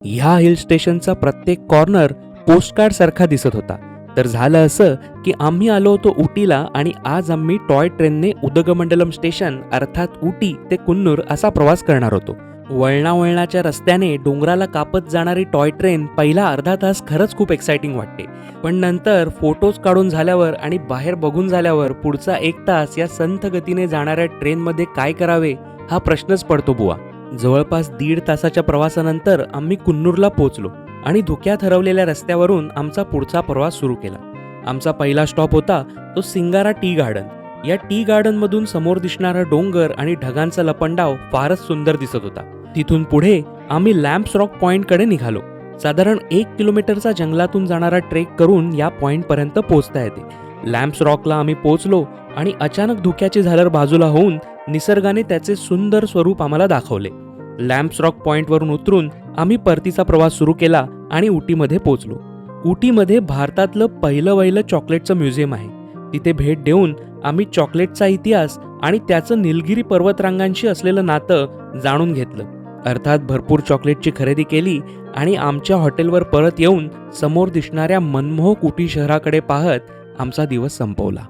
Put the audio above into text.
ह्या हिल स्टेशनचा प्रत्येक कॉर्नर पोस्टकार्ड सारखा दिसत होता. तर झालं असं की आम्ही आलो होतो उटीला आणि आज आम्ही टॉय ट्रेनने उदगमंडलम स्टेशन अर्थात उटी ते कुन्नूर असा प्रवास करणार होतो. वळणावळणाच्या रस्त्याने डोंगराला कापत जाणारी टॉय ट्रेन पहिला अर्धा तास खरंच खूप एक्साइटिंग वाटते. पण नंतर फोटोज काढून झाल्यावर आणि बाहेर बघून झाल्यावर पुढचा 1 तास या संथ गतीने जाणाऱ्या ट्रेनमध्ये काय करावे हा प्रश्नच पडतो बुवा. जवळपास 1.5 तासाच्या प्रवासानंतर आम्ही कुन्नूरला पोहोचलो आणि धुक्यात हरवलेल्या रस्त्यावरून आमचा पुढचा प्रवास सुरू केला. आमचा पहिला स्टॉप होता तो सिंगारा टी गार्डन. या टी गार्डनमधून समोर दिसणारा डोंगर आणि ढगांचा लपंडाव फारच सुंदर दिसत होता. तिथून पुढे आम्ही लॅम्प्स रॉक पॉइंटकडे निघालो. साधारण 1 किलोमीटरचा जंगलातून जाणारा ट्रेक करून या पॉइंटपर्यंत पोहोचता येते. लॅम्प्स रॉकला आम्ही पोहोचलो आणि अचानक धुक्याची झालर बाजूला होऊन निसर्गाने त्याचे सुंदर स्वरूप आम्हाला दाखवले. लॅम्प्स रॉक पॉइंटवरून उतरून आम्ही परतीचा प्रवास सुरू केला आणि उटीमध्ये पोहोचलो. उटीमध्ये भारतातलं पहिलं चॉकलेटचं म्युझियम आहे. तिथे भेट देऊन आम्ही चॉकलेटचा इतिहास आणि त्याचं निलगिरी पर्वतरांगांशी असलेलं नातं जाणून घेतलं. अर्थात भरपूर चॉकलेटची खरेदी केली आणि आमच्या हॉटेलवर परत येऊन समोर दिसणाऱ्या मनमोहक उटी शहराकडे पाहत आमचा दिवस संपवला.